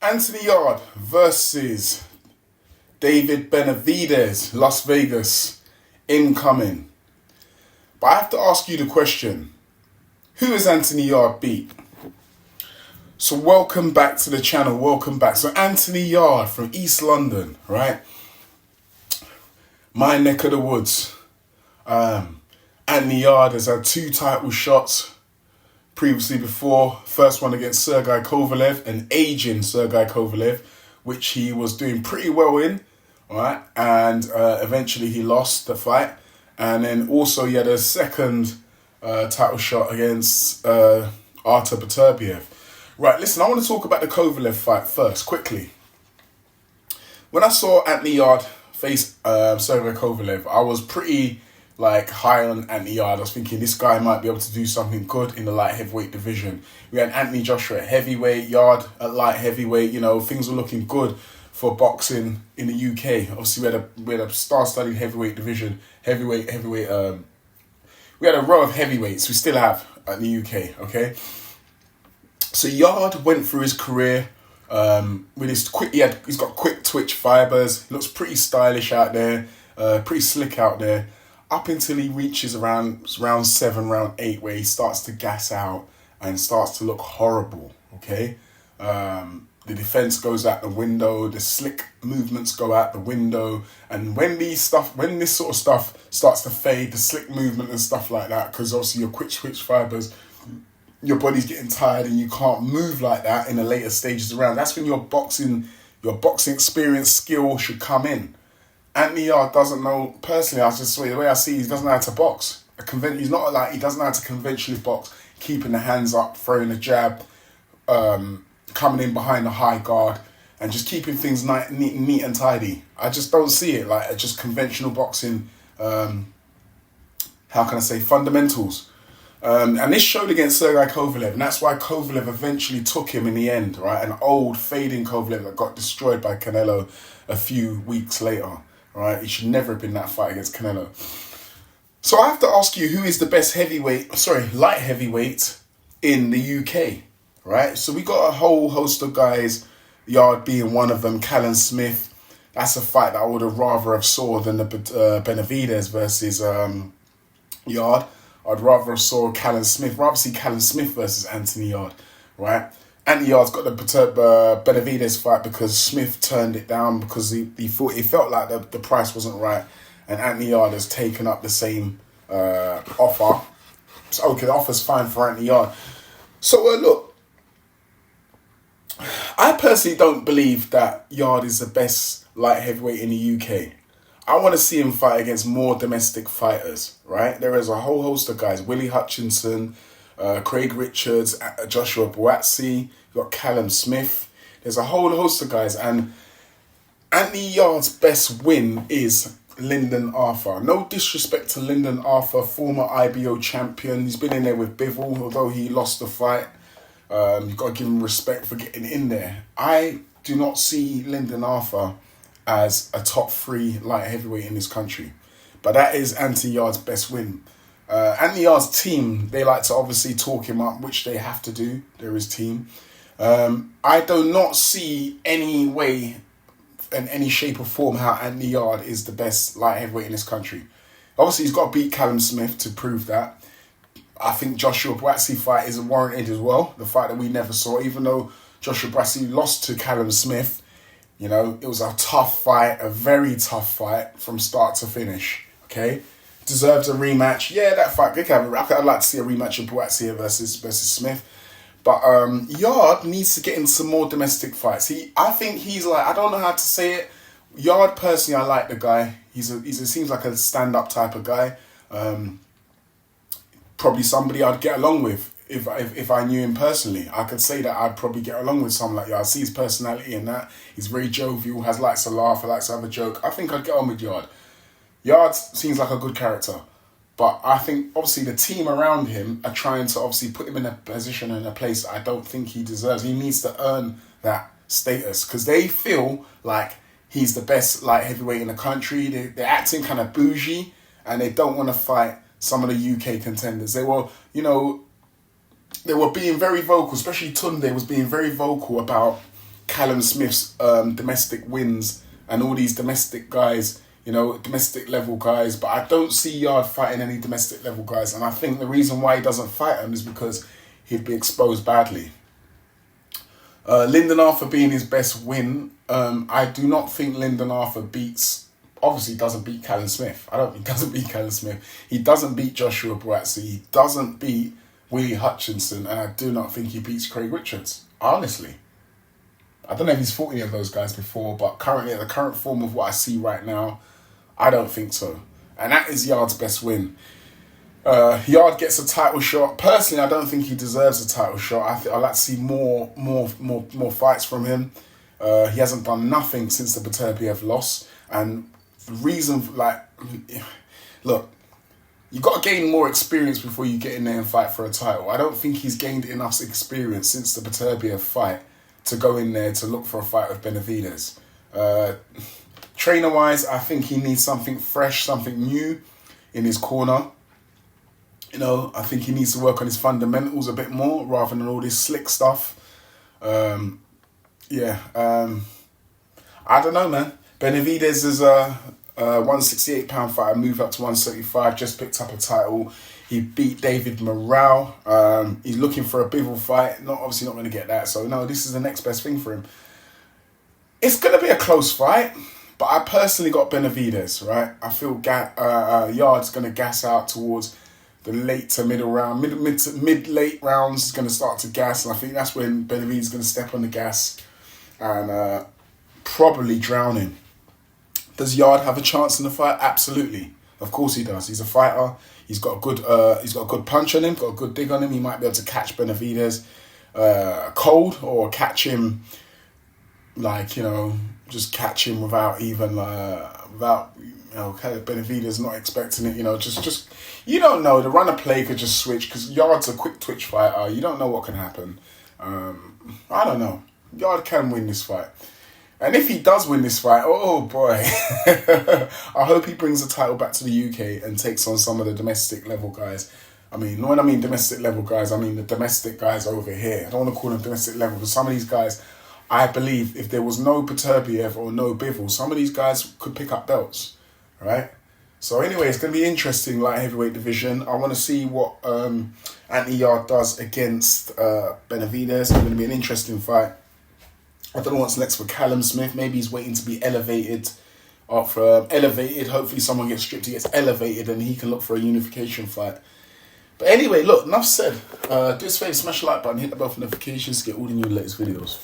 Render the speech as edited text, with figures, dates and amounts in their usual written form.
Anthony Yarde versus David Benavidez, Las Vegas, incoming. But I have to ask you the question, who has Anthony Yarde beat? So welcome back to the channel, welcome back. So Anthony Yarde from East London, right? My neck of the woods. Anthony Yarde has had 2 title shots previously before. First one against Sergey Kovalev, an aging Sergey Kovalev, which he was doing pretty well in, right? And eventually he lost the fight. And then also he had a second title shot against Artur Beterbiev. Right, listen, I want to talk about the Kovalev fight first, quickly. When I saw Anthony Yarde face Sergey Kovalev, I was pretty high on Anthony Yarde. I was thinking this guy might be able to do something good in the light heavyweight division. We had Anthony Joshua at heavyweight, Yarde at light heavyweight. You know, things were looking good for boxing in the UK. Obviously, we had a star-studded heavyweight division, heavyweight. We had a row of heavyweights. We still have in the UK. Okay. So Yarde went through his career with his quick. He's got quick twitch fibers. Looks pretty stylish out there. Pretty slick out there. Up until he reaches around round 7, round 8, where he starts to gas out and starts to look horrible. Okay, the defense goes out the window. The slick movements go out the window. And when this sort of stuff starts to fade, the slick movement and stuff like that, because obviously your quick twitch fibers, your body's getting tired and you can't move like that in the later stages around. That's when your boxing experience, skill should come in. Anthony Yarde doesn't know, personally, the way I see he doesn't know how to box. He's not like, he doesn't know how to conventionally box, keeping the hands up, throwing a jab, coming in behind the high guard, and just keeping things neat and tidy. I just don't see it like just conventional boxing, fundamentals. And this showed against Sergey Kovalev, and that's why Kovalev eventually took him in the end, right? An old, fading Kovalev that got destroyed by Canelo a few weeks later, right? He should never have been that fight against Canelo. So I have to ask you, who is the best light heavyweight in the UK, right? So we got a whole host of guys, Yarde being one of them, Callum Smith. That's a fight that I would have rather have saw than the Benavidez versus Yarde. I'd rather have saw Callum Smith. Rather see Callum Smith versus Anthony Yarde, right? Anthony Yarde's got the Benavidez fight because Smith turned it down because he felt like the price wasn't right, and Anthony Yarde has taken up the same offer. So okay, the offer's fine for Anthony Yarde. So look, I personally don't believe that Yarde is the best light heavyweight in the UK. I want to see him fight against more domestic fighters, right? There is a whole host of guys. Willie Hutchinson, Craig Richards, Joshua Buatsi, you've got Callum Smith. There's a whole host of guys. And Anthony Yarde's best win is Lyndon Arthur. No disrespect to Lyndon Arthur, former IBO champion. He's been in there with Bivol, although he lost the fight. You've got to give him respect for getting in there. I do not see Lyndon Arthur as a top 3 light heavyweight in this country. But that is Anthony Yarde's best win. Anthony Yarde's team, they like to obviously talk him up, which they have to do. They're his team. I do not see any way, in any shape or form, how Anthony Yarde is the best light heavyweight in this country. Obviously, he's got to beat Callum Smith to prove that. I think Joshua Buatsi fight is warranted as well. The fight that we never saw, even though Joshua Buatsi lost to Callum Smith, you know, it was a tough fight, a very tough fight from start to finish, okay? Deserves a rematch. Yeah, that fight, I'd like to see a rematch of Buatsi versus Smith. But Yarde needs to get in some more domestic fights. I think he's like, I don't know how to say it. Yarde, personally, I like the guy. He seems like a stand-up type of guy. Probably somebody I'd get along with. If I knew him personally, I could say that I'd probably get along with someone like Yarde. I see his personality in that. He's very jovial, likes to laugh, likes to have a joke. I think I'd get on with Yarde. Yarde seems like a good character. But I think, obviously, the team around him are trying to, obviously, put him in a position and a place I don't think he deserves. He needs to earn that status because they feel like he's the best light heavyweight in the country. They're acting kind of bougie and they don't want to fight some of the UK contenders. They were, you know, they were being very vocal, especially Tunde was being very vocal about Callum Smith's domestic wins and all these domestic guys, you know, domestic level guys. But I don't see Yarde fighting any domestic level guys. And I think the reason why he doesn't fight them is because he'd be exposed badly. Lyndon Arthur being his best win, I do not think Lyndon Arthur obviously doesn't beat Callum Smith. I don't think he doesn't beat Callum Smith. He doesn't beat Joshua Buatsi. He doesn't beat Willie Hutchinson. And I do not think he beats Craig Richards. Honestly. I don't know if he's fought any of those guys before, but currently, at the current form of what I see right now, I don't think so. And that is Yarde's best win. Yarde gets a title shot. Personally, I don't think he deserves a title shot. I'd like to see more fights from him. He hasn't done nothing since the Beterbiev loss. And the reason, look, you got to gain more experience before you get in there and fight for a title. I don't think he's gained enough experience since the Beterbiev fight to go in there to look for a fight with Benavidez. Trainer-wise, I think he needs something fresh, something new in his corner. You know, I think he needs to work on his fundamentals a bit more rather than all this slick stuff. I don't know, man. Benavidez is a 168-pound fighter, moved up to 175, just picked up a title. He beat David Morale. He's looking for a Bivol fight. Obviously not going to get that. So, no, this is the next best thing for him. It's going to be a close fight, but I personally got Benavidez, right? I feel Yarde's going to gas out towards the late to middle round. Mid-late rounds is going to start to gas. And I think that's when Benavidez is going to step on the gas and probably drown him. Does Yarde have a chance in the fight? Absolutely. Of course he does. He's a fighter. He's got a good punch on him, got a good dig on him. He might be able to catch Benavidez cold, or catch him just catch him without Benavidez not expecting it. Just you don't know. The runner play could just switch because Yarde's a quick twitch fighter. You don't know what can happen. I don't know. Yarde can win this fight. And if he does win this fight, oh boy, I hope he brings the title back to the UK and takes on some of the domestic level guys. I mean, when I mean domestic level guys, I mean the domestic guys over here. I don't want to call them domestic level because some of these guys, I believe if there was no Beterbiev or no Bivol, some of these guys could pick up belts, right? So anyway, it's going to be interesting, light heavyweight division. I want to see what Anthony Yarde does against Benavidez. It's going to be an interesting fight. I don't know what's next for Callum Smith. Maybe he's waiting to be elevated. Hopefully someone gets stripped, he gets elevated, and he can look for a unification fight. But anyway, look, enough said. Do us a favour, smash the like button, hit the bell for notifications to get all the new latest videos.